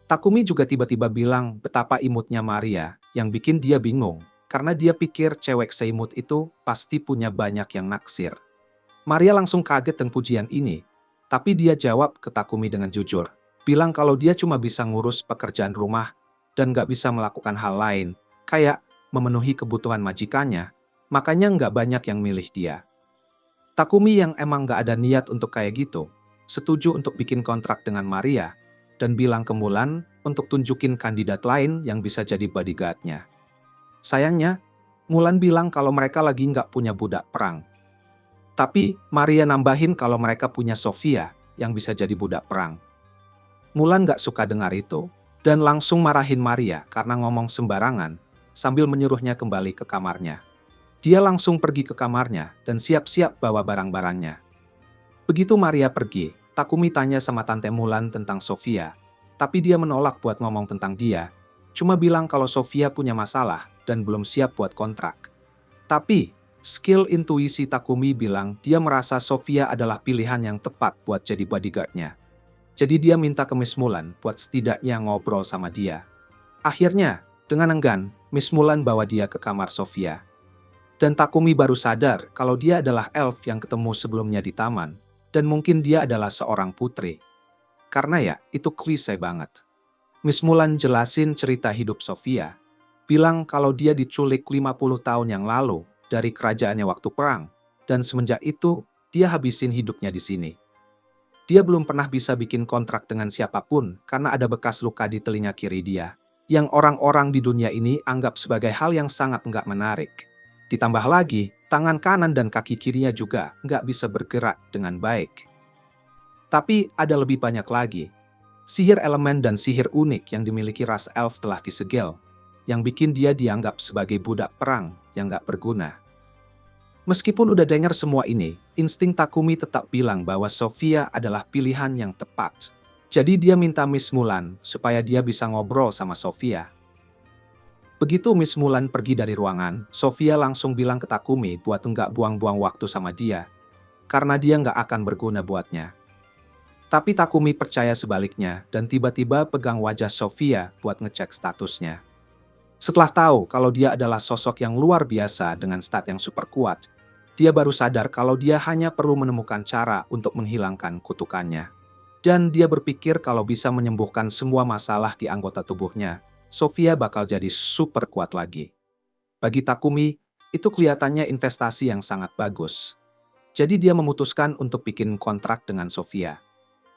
Takumi juga tiba-tiba bilang betapa imutnya Maria, yang bikin dia bingung. Karena dia pikir cewek seimut itu pasti punya banyak yang naksir. Maria langsung kaget dengan pujian ini. Tapi dia jawab ke Takumi dengan jujur. Bilang kalau dia cuma bisa ngurus pekerjaan rumah dan nggak bisa melakukan hal lain, kayak memenuhi kebutuhan majikannya, makanya nggak banyak yang milih dia. Takumi yang emang nggak ada niat untuk kayak gitu, setuju untuk bikin kontrak dengan Maria, dan bilang ke Mulan untuk tunjukin kandidat lain yang bisa jadi bodyguard-nya. Sayangnya, Mulan bilang kalau mereka lagi nggak punya budak perang. Tapi Maria nambahin kalau mereka punya Sofia yang bisa jadi budak perang. Mulan gak suka dengar itu, dan langsung marahin Maria karena ngomong sembarangan, sambil menyuruhnya kembali ke kamarnya. Dia langsung pergi ke kamarnya dan siap-siap bawa barang-barangnya. Begitu Maria pergi, Takumi tanya sama Tante Mulan tentang Sofia, tapi dia menolak buat ngomong tentang dia, cuma bilang kalau Sofia punya masalah dan belum siap buat kontrak. Tapi, skill intuisi Takumi bilang dia merasa Sofia adalah pilihan yang tepat buat jadi bodyguard-nya. Jadi dia minta ke Miss Mulan buat setidaknya ngobrol sama dia. Akhirnya, dengan enggan, Miss Mulan bawa dia ke kamar Sofia. Dan Takumi baru sadar kalau dia adalah elf yang ketemu sebelumnya di taman. Dan mungkin dia adalah seorang putri. Karena ya, itu klise banget. Miss Mulan jelasin cerita hidup Sofia. Bilang kalau dia diculik 50 tahun yang lalu dari kerajaannya waktu perang. Dan semenjak itu, dia habisin hidupnya di sini. Dia belum pernah bisa bikin kontrak dengan siapapun karena ada bekas luka di telinga kiri dia, yang orang-orang di dunia ini anggap sebagai hal yang sangat nggak menarik. Ditambah lagi, tangan kanan dan kaki kirinya juga nggak bisa bergerak dengan baik. Tapi ada lebih banyak lagi. Sihir elemen dan sihir unik yang dimiliki ras elf telah disegel, yang bikin dia dianggap sebagai budak perang yang nggak berguna. Meskipun udah dengar semua ini, insting Takumi tetap bilang bahwa Sofia adalah pilihan yang tepat. Jadi dia minta Miss Mulan supaya dia bisa ngobrol sama Sofia. Begitu Miss Mulan pergi dari ruangan, Sofia langsung bilang ke Takumi buat nggak buang-buang waktu sama dia. Karena dia nggak akan berguna buatnya. Tapi Takumi percaya sebaliknya dan tiba-tiba pegang wajah Sofia buat ngecek statusnya. Setelah tahu kalau dia adalah sosok yang luar biasa dengan stat yang super kuat, dia baru sadar kalau dia hanya perlu menemukan cara untuk menghilangkan kutukannya. Dan dia berpikir kalau bisa menyembuhkan semua masalah di anggota tubuhnya, Sofia bakal jadi super kuat lagi. Bagi Takumi, itu kelihatannya investasi yang sangat bagus. Jadi dia memutuskan untuk bikin kontrak dengan Sofia.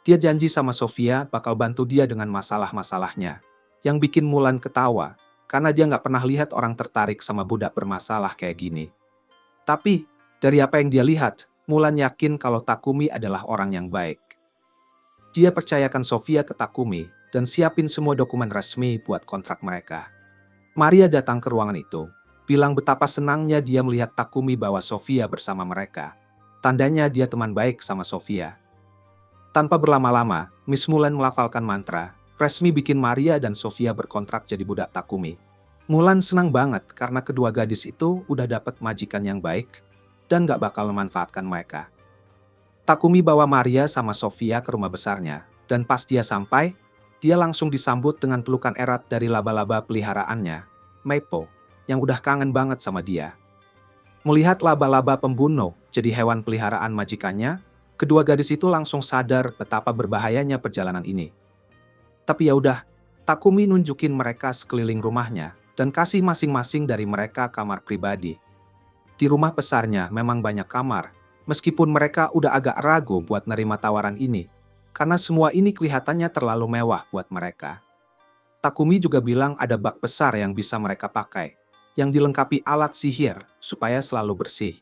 Dia janji sama Sofia bakal bantu dia dengan masalah-masalahnya, yang bikin Mulan ketawa, karena dia nggak pernah lihat orang tertarik sama budak bermasalah kayak gini. Tapi, dari apa yang dia lihat, Mulan yakin kalau Takumi adalah orang yang baik. Dia percayakan Sofia ke Takumi dan siapin semua dokumen resmi buat kontrak mereka. Maria datang ke ruangan itu, bilang betapa senangnya dia melihat Takumi bawa Sofia bersama mereka. Tandanya dia teman baik sama Sofia. Tanpa berlama-lama, Miss Mulan melafalkan mantra, resmi bikin Maria dan Sofia berkontrak jadi budak Takumi. Mulan senang banget karena kedua gadis itu udah dapat majikan yang baik dan gak bakal memanfaatkan mereka. Takumi bawa Maria sama Sofia ke rumah besarnya, dan pas dia sampai, dia langsung disambut dengan pelukan erat dari laba-laba peliharaannya, Maple, yang udah kangen banget sama dia. Melihat laba-laba pembunuh jadi hewan peliharaan majikannya, kedua gadis itu langsung sadar betapa berbahayanya perjalanan ini. Tapi ya udah, Takumi nunjukin mereka sekeliling rumahnya dan kasih masing-masing dari mereka kamar pribadi. Di rumah besarnya memang banyak kamar, meskipun mereka udah agak ragu buat nerima tawaran ini, karena semua ini kelihatannya terlalu mewah buat mereka. Takumi juga bilang ada bak besar yang bisa mereka pakai, yang dilengkapi alat sihir supaya selalu bersih.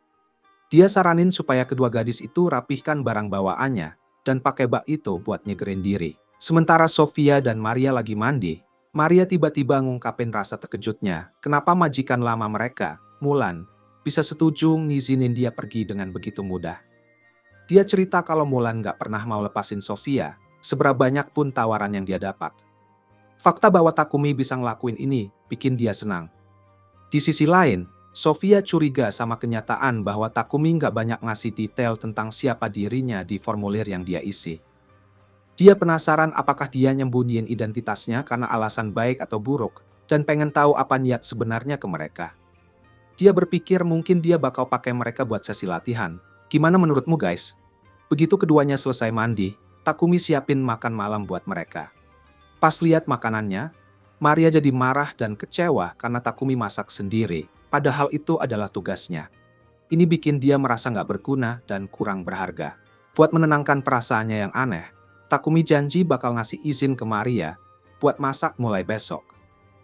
Dia saranin supaya kedua gadis itu rapihkan barang bawaannya dan pakai bak itu buat nyegerin diri. Sementara Sofia dan Maria lagi mandi, Maria tiba-tiba ngungkapin rasa terkejutnya kenapa majikan lama mereka, Mulan, bisa setuju ngizinin dia pergi dengan begitu mudah. Dia cerita kalau Mulan gak pernah mau lepasin Sofia, seberapa banyak pun tawaran yang dia dapat. Fakta bahwa Takumi bisa ngelakuin ini bikin dia senang. Di sisi lain, Sofia curiga sama kenyataan bahwa Takumi gak banyak ngasih detail tentang siapa dirinya di formulir yang dia isi. Dia penasaran apakah dia nyembunyiin identitasnya karena alasan baik atau buruk, dan pengen tahu apa niat sebenarnya ke mereka. Dia berpikir mungkin dia bakal pakai mereka buat sesi latihan. Gimana menurutmu guys? Begitu keduanya selesai mandi, Takumi siapin makan malam buat mereka. Pas lihat makanannya, Maria jadi marah dan kecewa karena Takumi masak sendiri, padahal itu adalah tugasnya. Ini bikin dia merasa nggak berguna dan kurang berharga. Buat menenangkan perasaannya yang aneh, Takumi janji bakal ngasih izin ke Maria buat masak mulai besok.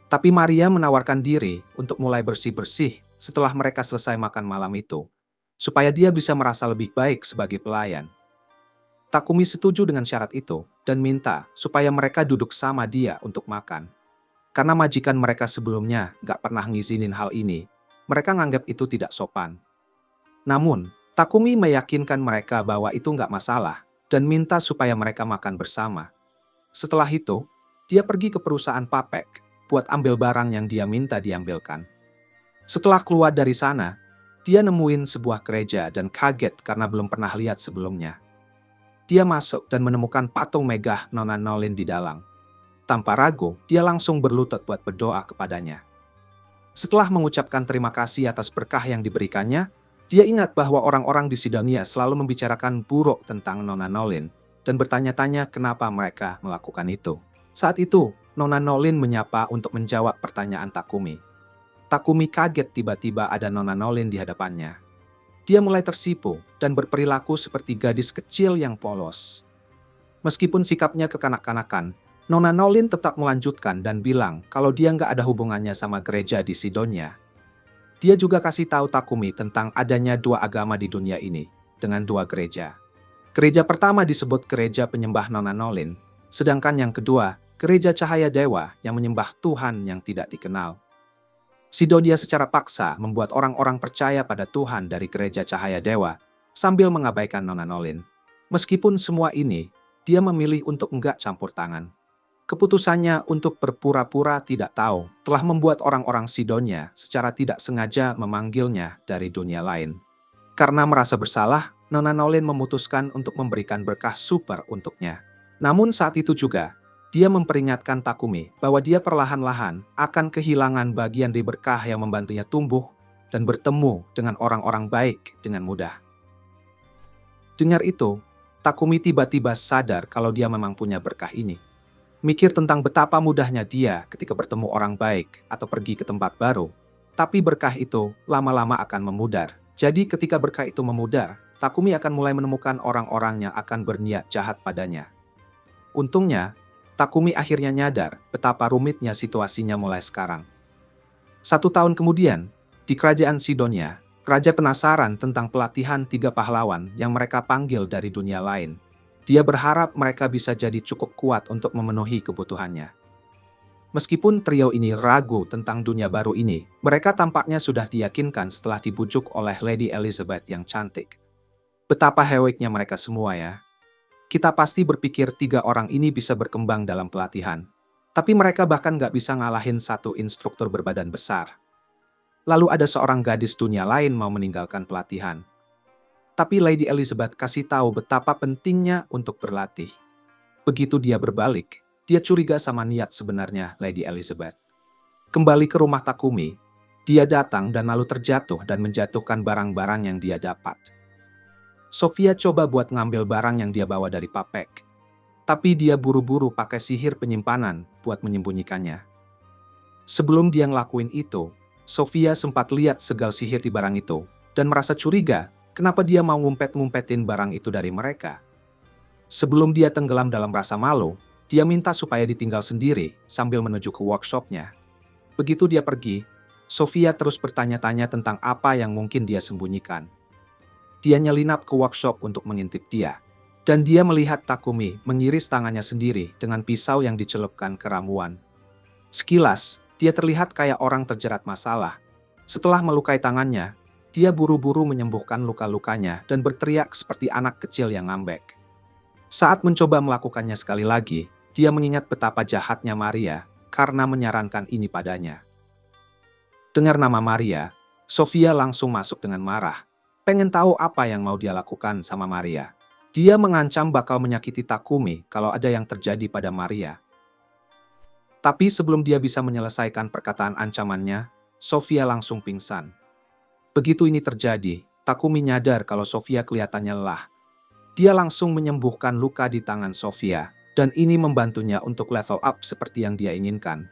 Tapi Maria menawarkan diri untuk mulai bersih-bersih setelah mereka selesai makan malam itu, supaya dia bisa merasa lebih baik sebagai pelayan. Takumi setuju dengan syarat itu dan minta supaya mereka duduk sama dia untuk makan. Karena majikan mereka sebelumnya gak pernah ngizinin hal ini, mereka nganggap itu tidak sopan. Namun, Takumi meyakinkan mereka bahwa itu gak masalah dan minta supaya mereka makan bersama. Setelah itu, dia pergi ke perusahaan Papek buat ambil barang yang dia minta diambilkan. Setelah keluar dari sana, dia nemuin sebuah gereja dan kaget karena belum pernah lihat sebelumnya. Dia masuk dan menemukan patung megah Nona Nolin di dalam. Tanpa ragu, dia langsung berlutut buat berdoa kepadanya. Setelah mengucapkan terima kasih atas berkah yang diberikannya, dia ingat bahwa orang-orang di Sidonia selalu membicarakan buruk tentang Nona Nolin dan bertanya-tanya kenapa mereka melakukan itu. Saat itu, Nona Nolin menyapa untuk menjawab pertanyaan Takumi. Takumi kaget tiba-tiba ada Nona Nolin di hadapannya. Dia mulai tersipu dan berperilaku seperti gadis kecil yang polos. Meskipun sikapnya kekanak-kanakan, Nona Nolin tetap melanjutkan dan bilang kalau dia nggak ada hubungannya sama gereja di Sidonia. Dia juga kasih tahu Takumi tentang adanya dua agama di dunia ini, dengan dua gereja. Gereja pertama disebut gereja penyembah Nona Nolin, sedangkan yang kedua, gereja cahaya dewa yang menyembah Tuhan yang tidak dikenal. Sidonia secara paksa membuat orang-orang percaya pada Tuhan dari gereja cahaya dewa, sambil mengabaikan Nona Nolin. Meskipun semua ini, dia memilih untuk enggak campur tangan. Keputusannya untuk berpura-pura tidak tahu telah membuat orang-orang Sidonia secara tidak sengaja memanggilnya dari dunia lain. Karena merasa bersalah, Nona Nolin memutuskan untuk memberikan berkah super untuknya. Namun saat itu juga, dia memperingatkan Takumi bahwa dia perlahan-lahan akan kehilangan bagian dari berkah yang membantunya tumbuh dan bertemu dengan orang-orang baik dengan mudah. Dengar itu, Takumi tiba-tiba sadar kalau dia memang punya berkah ini. Mikir tentang betapa mudahnya dia ketika bertemu orang baik atau pergi ke tempat baru. Tapi berkah itu lama-lama akan memudar. Jadi ketika berkah itu memudar, Takumi akan mulai menemukan orang-orang yang akan berniat jahat padanya. Untungnya, Takumi akhirnya nyadar betapa rumitnya situasinya mulai sekarang. 1 tahun kemudian, di kerajaan Sidonia, raja penasaran tentang pelatihan 3 pahlawan yang mereka panggil dari dunia lain. Dia berharap mereka bisa jadi cukup kuat untuk memenuhi kebutuhannya. Meskipun trio ini ragu tentang dunia baru ini, mereka tampaknya sudah diyakinkan setelah dibujuk oleh Lady Elizabeth yang cantik. Betapa heroiknya mereka semua ya. Kita pasti berpikir 3 orang ini bisa berkembang dalam pelatihan. Tapi mereka bahkan gak bisa ngalahin satu instruktur berbadan besar. Lalu ada seorang gadis dunia lain mau meninggalkan pelatihan. Tapi Lady Elizabeth kasih tahu betapa pentingnya untuk berlatih. Begitu dia berbalik, Dia curiga sama niat sebenarnya Lady Elizabeth. Kembali ke rumah Takumi, dia datang dan lalu terjatuh dan menjatuhkan barang-barang yang dia dapat. Sofia coba buat ngambil barang yang dia bawa dari Papek. Tapi dia buru-buru pakai sihir penyimpanan buat menyembunyikannya. Sebelum dia ngelakuin itu, Sofia sempat lihat segal sihir di barang itu dan merasa curiga kenapa dia mau ngumpet-ngumpetin barang itu dari mereka. Sebelum dia tenggelam dalam rasa malu, dia minta supaya ditinggal sendiri sambil menuju ke workshopnya. Begitu dia pergi, Sofia terus bertanya-tanya tentang apa yang mungkin dia sembunyikan. Dia nyelinap ke workshop untuk mengintip dia. Dan dia melihat Takumi mengiris tangannya sendiri dengan pisau yang dicelupkan ke ramuan. Sekilas, dia terlihat kayak orang terjerat masalah. Setelah melukai tangannya, dia buru-buru menyembuhkan luka-lukanya dan berteriak seperti anak kecil yang ngambek. Saat mencoba melakukannya sekali lagi, dia mengingat betapa jahatnya Maria karena menyarankan ini padanya. Dengar nama Maria, Sofia langsung masuk dengan marah. Pengen tahu apa yang mau dia lakukan sama Maria. Dia mengancam bakal menyakiti Takumi kalau ada yang terjadi pada Maria. Tapi sebelum dia bisa menyelesaikan perkataan ancamannya, Sofia langsung pingsan. Begitu ini terjadi, Takumi nyadar kalau Sofia kelihatannya lelah. Dia langsung menyembuhkan luka di tangan Sofia, dan ini membantunya untuk level up seperti yang dia inginkan.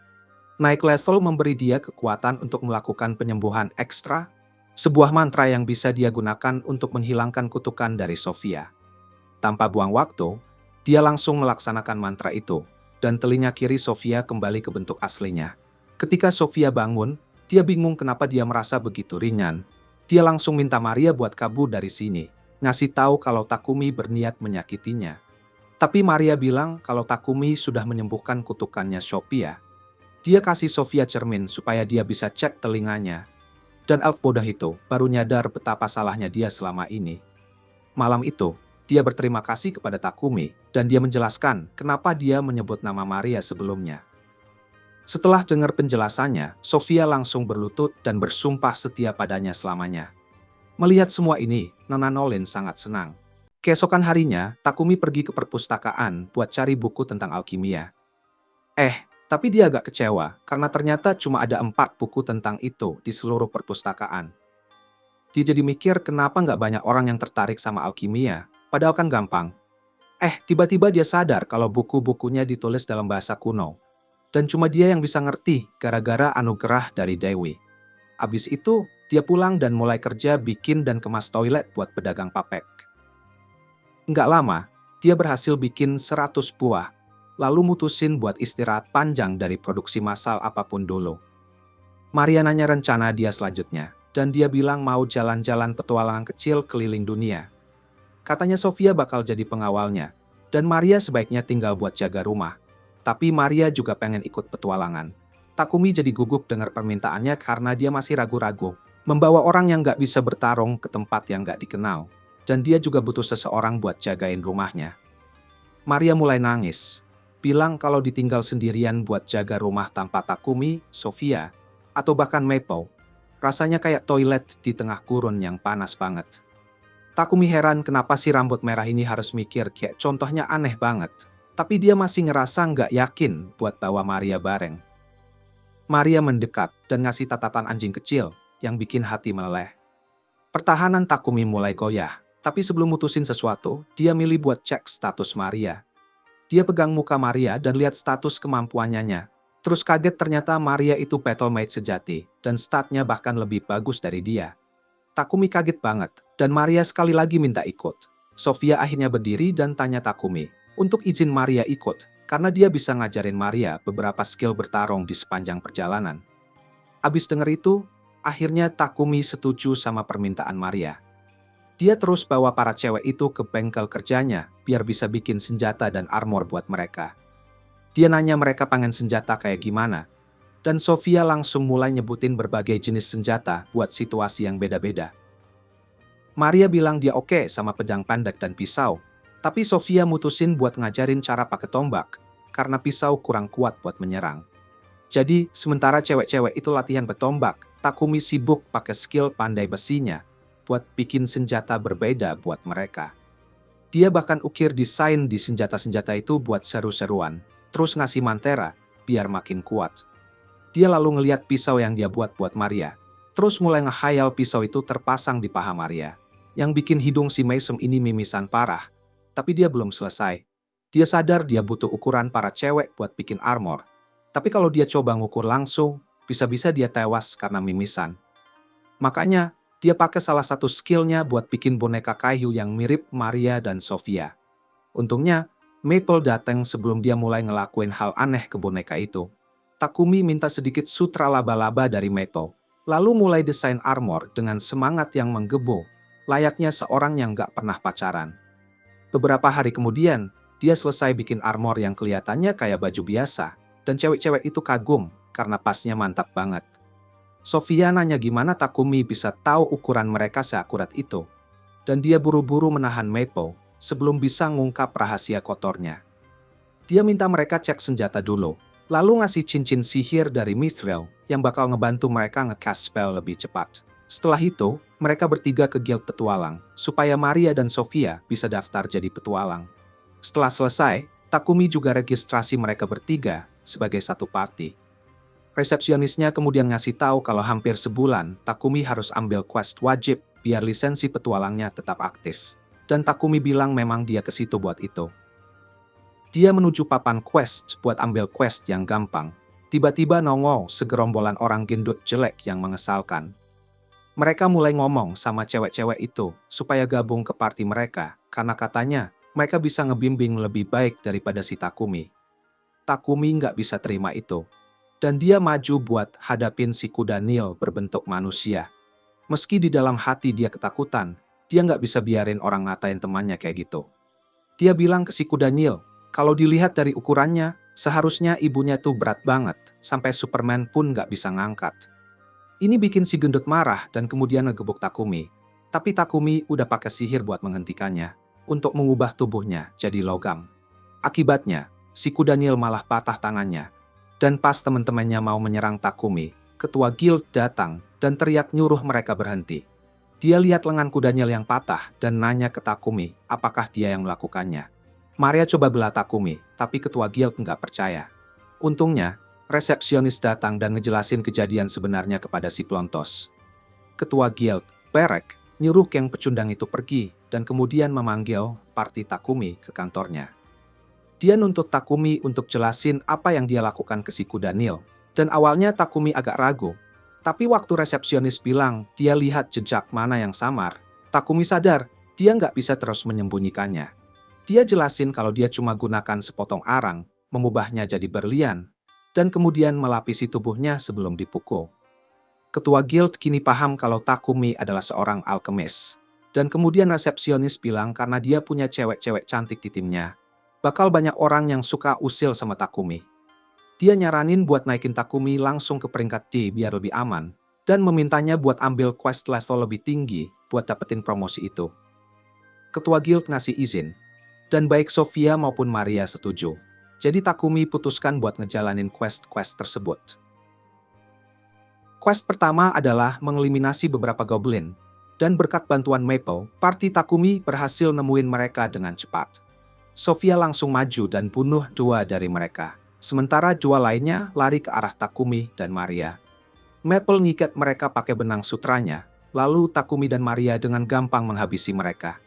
Naik level memberi dia kekuatan untuk melakukan penyembuhan ekstra, sebuah mantra yang bisa dia gunakan untuk menghilangkan kutukan dari Sofia. Tanpa buang waktu, dia langsung melaksanakan mantra itu, dan telinga kiri Sofia kembali ke bentuk aslinya. Ketika Sofia bangun, dia bingung kenapa dia merasa begitu ringan. Dia langsung minta Maria buat kabur dari sini, ngasih tahu kalau Takumi berniat menyakitinya. Tapi Maria bilang kalau Takumi sudah menyembuhkan kutukannya Sofia. Dia kasih Sofia cermin supaya dia bisa cek telinganya. Dan elf bodoh itu baru nyadar betapa salahnya dia selama ini. Malam itu, dia berterima kasih kepada Takumi dan dia menjelaskan kenapa dia menyebut nama Maria sebelumnya. Setelah dengar penjelasannya, Sofia langsung berlutut dan bersumpah setia padanya selamanya. Melihat semua ini, Nona Nolin sangat senang. Keesokan harinya, Takumi pergi ke perpustakaan buat cari buku tentang alkimia. Tapi dia agak kecewa karena ternyata cuma ada 4 buku tentang itu di seluruh perpustakaan. Dia jadi mikir kenapa nggak banyak orang yang tertarik sama alkimia. Padahal kan gampang. Tiba-tiba dia sadar kalau buku-bukunya ditulis dalam bahasa kuno. Dan cuma dia yang bisa ngerti gara-gara anugerah dari Dewi. Abis itu, dia pulang dan mulai kerja bikin dan kemas toilet buat pedagang Papek. Nggak lama, dia berhasil bikin 100 buah. Lalu mutusin buat istirahat panjang dari produksi massal apapun dulu. Maria nanya rencana dia selanjutnya. Dan dia bilang mau jalan-jalan petualangan kecil keliling dunia. Katanya Sofia bakal jadi pengawalnya, dan Maria sebaiknya tinggal buat jaga rumah. Tapi Maria juga pengen ikut petualangan. Takumi jadi gugup dengar permintaannya karena dia masih ragu-ragu. Membawa orang yang nggak bisa bertarung ke tempat yang nggak dikenal. Dan dia juga butuh seseorang buat jagain rumahnya. Maria mulai nangis. Bilang kalau ditinggal sendirian buat jaga rumah tanpa Takumi, Sofia, atau bahkan Maple. Rasanya kayak toilet di tengah gurun yang panas banget. Takumi heran kenapa si rambut merah ini harus mikir kayak contohnya aneh banget. Tapi dia masih ngerasa nggak yakin buat bawa Maria bareng. Maria mendekat dan ngasih tatapan anjing kecil yang bikin hati meleleh. Pertahanan Takumi mulai goyah. Tapi sebelum mutusin sesuatu, dia milih buat cek status Maria. Dia pegang muka Maria dan lihat status kemampuannya. Terus kaget ternyata Maria itu battlemate sejati dan statnya bahkan lebih bagus dari dia. Takumi kaget banget, dan Maria sekali lagi minta ikut. Sofia akhirnya berdiri dan tanya Takumi untuk izin Maria ikut, karena dia bisa ngajarin Maria beberapa skill bertarung di sepanjang perjalanan. Abis denger itu, akhirnya Takumi setuju sama permintaan Maria. Dia terus bawa para cewek itu ke bengkel kerjanya, biar bisa bikin senjata dan armor buat mereka. Dia nanya mereka pengen senjata kayak gimana. Dan Sofia langsung mulai nyebutin berbagai jenis senjata buat situasi yang beda-beda. Maria bilang dia oke sama pedang pendek dan pisau, tapi Sofia mutusin buat ngajarin cara pakai tombak, karena pisau kurang kuat buat menyerang. Jadi, sementara cewek-cewek itu latihan bertombak, Takumi sibuk pakai skill pandai besinya, buat bikin senjata berbeda buat mereka. Dia bahkan ukir desain di senjata-senjata itu buat seru-seruan. terus ngasih mantera, biar makin kuat. Dia lalu ngeliat pisau yang dia buat Maria, terus mulai ngehayal pisau itu terpasang di paha Maria, yang bikin hidung si Mesem ini mimisan parah. Tapi dia belum selesai. Dia sadar dia butuh ukuran para cewek buat bikin armor. Tapi kalau dia coba ngukur langsung, bisa-bisa dia tewas karena mimisan. Makanya, dia pakai salah satu skillnya buat bikin boneka kayu yang mirip Maria dan Sofia. Untungnya, Maple datang sebelum dia mulai ngelakuin hal aneh ke boneka itu. Takumi minta sedikit sutra laba-laba dari Maple, lalu mulai desain armor dengan semangat yang menggebu, layaknya seorang yang gak pernah pacaran. Beberapa hari kemudian, dia selesai bikin armor yang kelihatannya kayak baju biasa, dan cewek-cewek itu kagum karena pasnya mantap banget. Sofia nanya gimana Takumi bisa tahu ukuran mereka seakurat itu, dan dia buru-buru menahan Maple sebelum bisa ngungkap rahasia kotornya. Dia minta mereka cek senjata dulu, lalu ngasih cincin sihir dari Mithril yang bakal ngebantu mereka nge-cast spell lebih cepat. Setelah itu, mereka bertiga ke guild petualang, supaya Maria dan Sofia bisa daftar jadi petualang. Setelah selesai, Takumi juga registrasi mereka bertiga sebagai satu party. Resepsionisnya kemudian ngasih tahu kalau hampir sebulan Takumi harus ambil quest wajib biar lisensi petualangnya tetap aktif. Dan Takumi bilang memang dia ke situ buat itu. Dia menuju papan quest buat ambil quest yang gampang. Tiba-tiba nongol segerombolan orang gendut jelek yang mengesalkan. Mereka mulai ngomong sama cewek-cewek itu supaya gabung ke party mereka karena katanya mereka bisa ngebimbing lebih baik daripada si Takumi. Takumi nggak bisa terima itu. Dan dia maju buat hadapin si kuda Nil berbentuk manusia. Meski di dalam hati dia ketakutan, dia nggak bisa biarin orang ngatain temannya kayak gitu. Dia bilang ke si kuda Nil, kalau dilihat dari ukurannya, seharusnya ibunya tuh berat banget, sampai Superman pun nggak bisa ngangkat. Ini bikin si gendut marah dan kemudian ngegebuk Takumi. Tapi Takumi udah pakai sihir buat menghentikannya, untuk mengubah tubuhnya jadi logam. Akibatnya, si kuda Nil malah patah tangannya. Dan pas teman-temannya mau menyerang Takumi, ketua guild datang dan teriak nyuruh mereka berhenti. Dia lihat lengan kuda Nil yang patah dan nanya ke Takumi apakah dia yang melakukannya. Maria coba bela Takumi, tapi ketua guild nggak percaya. Untungnya, resepsionis datang dan ngejelasin kejadian sebenarnya kepada si Plontos. Ketua guild, Perek, nyuruh geng pecundang itu pergi dan kemudian memanggil party Takumi ke kantornya. Dia nuntut Takumi untuk jelasin apa yang dia lakukan ke si kuda Nil. Dan awalnya Takumi agak ragu. Tapi waktu resepsionis bilang dia lihat jejak mana yang samar, Takumi sadar dia nggak bisa terus menyembunyikannya. Dia jelasin kalau dia cuma gunakan sepotong arang, mengubahnya jadi berlian, dan kemudian melapisi tubuhnya sebelum dipukul. Ketua guild kini paham kalau Takumi adalah seorang alkemis. Dan kemudian resepsionis bilang karena dia punya cewek-cewek cantik di timnya, bakal banyak orang yang suka usil sama Takumi. Dia nyaranin buat naikin Takumi langsung ke peringkat D biar lebih aman, dan memintanya buat ambil quest level lebih tinggi buat dapetin promosi itu. Ketua guild ngasih izin, dan baik Sofia maupun Maria setuju. Jadi Takumi putuskan buat ngejalanin quest-quest tersebut. Quest pertama adalah mengeliminasi beberapa goblin, dan berkat bantuan Maple, party Takumi berhasil nemuin mereka dengan cepat. Sofia langsung maju dan bunuh dua dari mereka. Sementara dua lainnya lari ke arah Takumi dan Maria. Maple ngikat mereka pakai benang sutranya, lalu Takumi dan Maria dengan gampang menghabisi mereka.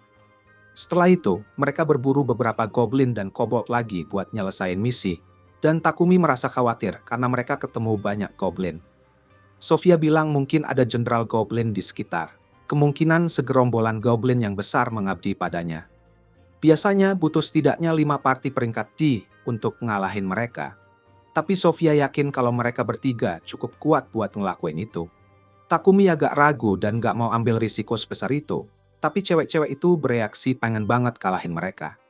Setelah itu, mereka berburu beberapa goblin dan kobold lagi buat nyelesain misi, dan Takumi merasa khawatir karena mereka ketemu banyak goblin. Sofia bilang mungkin ada jenderal goblin di sekitar. Kemungkinan segerombolan goblin yang besar mengabdi padanya. Biasanya butuh setidaknya 5 party peringkat D untuk ngalahin mereka. Tapi Sofia yakin kalau mereka bertiga cukup kuat buat ngelakuin itu. Takumi agak ragu dan gak mau ambil risiko sebesar itu. Tapi cewek-cewek itu bereaksi pengen banget kalahin mereka.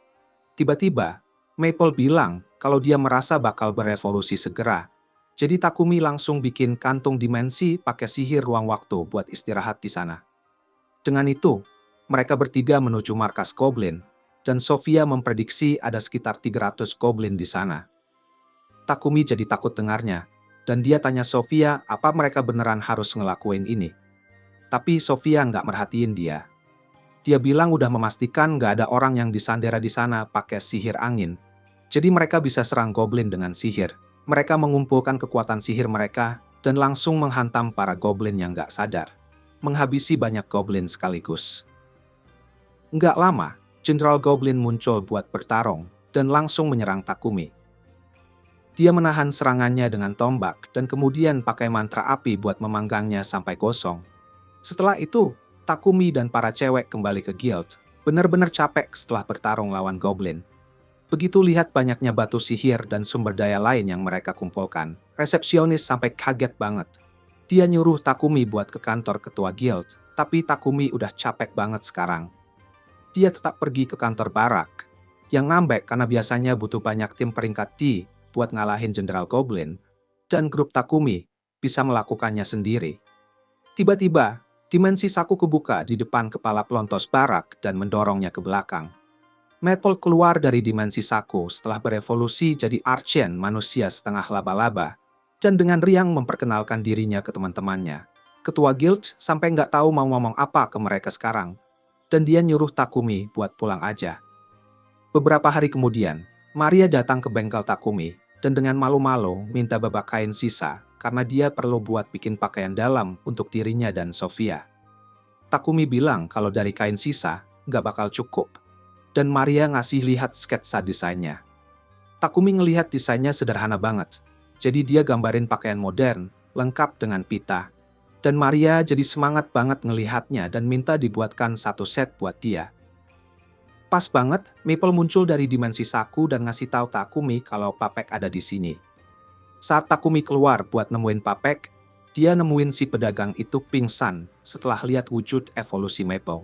Tiba-tiba, Maple bilang kalau dia merasa bakal berevolusi segera. Jadi Takumi langsung bikin kantung dimensi pakai sihir ruang waktu buat istirahat di sana. Dengan itu, mereka bertiga menuju markas goblin. Dan Sofia memprediksi ada sekitar 300 goblin di sana. Takumi jadi takut dengarnya, dan dia tanya Sofia apa mereka beneran harus ngelakuin ini. Tapi Sofia nggak merhatiin dia. Dia bilang udah memastikan nggak ada orang yang disandera di sana pakai sihir angin. Jadi mereka bisa serang goblin dengan sihir. Mereka mengumpulkan kekuatan sihir mereka dan langsung menghantam para goblin yang nggak sadar. Menghabisi banyak goblin sekaligus. Nggak lama, Jenderal Goblin muncul buat bertarung dan langsung menyerang Takumi. Dia menahan serangannya dengan tombak dan kemudian pakai mantra api buat memanggangnya sampai gosong. Setelah itu, Takumi dan para cewek kembali ke guild, benar-benar capek setelah bertarung lawan goblin. Begitu lihat banyaknya batu sihir dan sumber daya lain yang mereka kumpulkan, resepsionis sampai kaget banget. Dia nyuruh Takumi buat ke kantor ketua guild, tapi Takumi udah capek banget sekarang. Dia tetap pergi ke kantor barak, yang ngambek karena biasanya butuh banyak tim peringkat D buat ngalahin Jenderal Goblin, dan grup Takumi bisa melakukannya sendiri. Tiba-tiba, dimensi Saku kebuka di depan kepala pelontos barak dan mendorongnya ke belakang. Maple keluar dari dimensi Saku setelah berevolusi jadi Archen manusia setengah laba-laba, dan dengan riang memperkenalkan dirinya ke teman-temannya. Ketua guild sampai nggak tahu mau ngomong apa ke mereka sekarang, dan dia nyuruh Takumi buat pulang aja. Beberapa hari kemudian, Maria datang ke bengkel Takumi dan dengan malu-malu minta babak kain sisa karena dia perlu buat bikin pakaian dalam untuk dirinya dan Sofia. Takumi bilang kalau dari kain sisa nggak bakal cukup, dan Maria ngasih lihat sketsa desainnya. Takumi ngelihat desainnya sederhana banget, jadi dia gambarin pakaian modern, lengkap dengan pita. Dan Maria jadi semangat banget ngelihatnya dan minta dibuatkan satu set buat dia. Pas banget, Maple muncul dari dimensi Saku dan ngasih tahu Takumi kalau Papek ada di sini. Saat Takumi keluar buat nemuin Papek, dia nemuin si pedagang itu pingsan setelah lihat wujud evolusi Maple.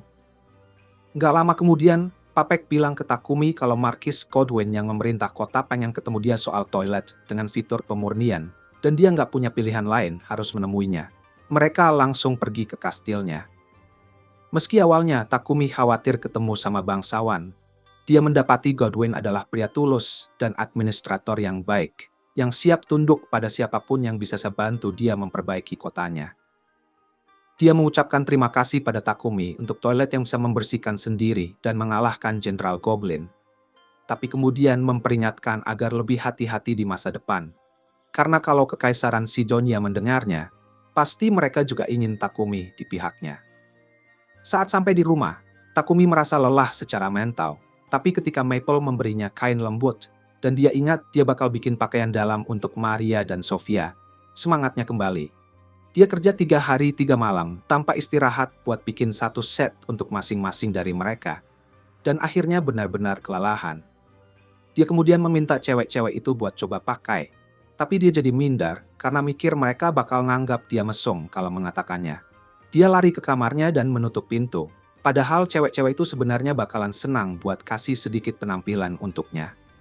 Nggak lama kemudian, Papek bilang ke Takumi kalau Markis Godwin yang memerintah kota pengen ketemu dia soal toilet dengan fitur pemurnian, dan dia nggak punya pilihan lain harus menemuinya. Mereka langsung pergi ke kastilnya. Meski awalnya Takumi khawatir ketemu sama bangsawan, dia mendapati Godwin adalah pria tulus dan administrator yang baik, yang siap tunduk pada siapapun yang bisa bantu dia memperbaiki kotanya. Dia mengucapkan terima kasih pada Takumi untuk toilet yang bisa membersihkan sendiri dan mengalahkan Jenderal Goblin. Tapi kemudian memperingatkan agar lebih hati-hati di masa depan. Karena kalau Kekaisaran Sidonia mendengarnya, pasti mereka juga ingin Takumi di pihaknya. Saat sampai di rumah, Takumi merasa lelah secara mental, tapi ketika Maple memberinya kain lembut, dan dia ingat dia bakal bikin pakaian dalam untuk Maria dan Sofia, semangatnya kembali. Dia kerja 3 hari 3 malam tanpa istirahat buat bikin satu set untuk masing-masing dari mereka, dan akhirnya benar-benar kelelahan. Dia kemudian meminta cewek-cewek itu buat coba pakai, tapi dia jadi minder karena mikir mereka bakal nganggap dia mesum kalau mengatakannya. Dia lari ke kamarnya dan menutup pintu, padahal cewek-cewek itu sebenarnya bakalan senang buat kasih sedikit penampilan untuknya.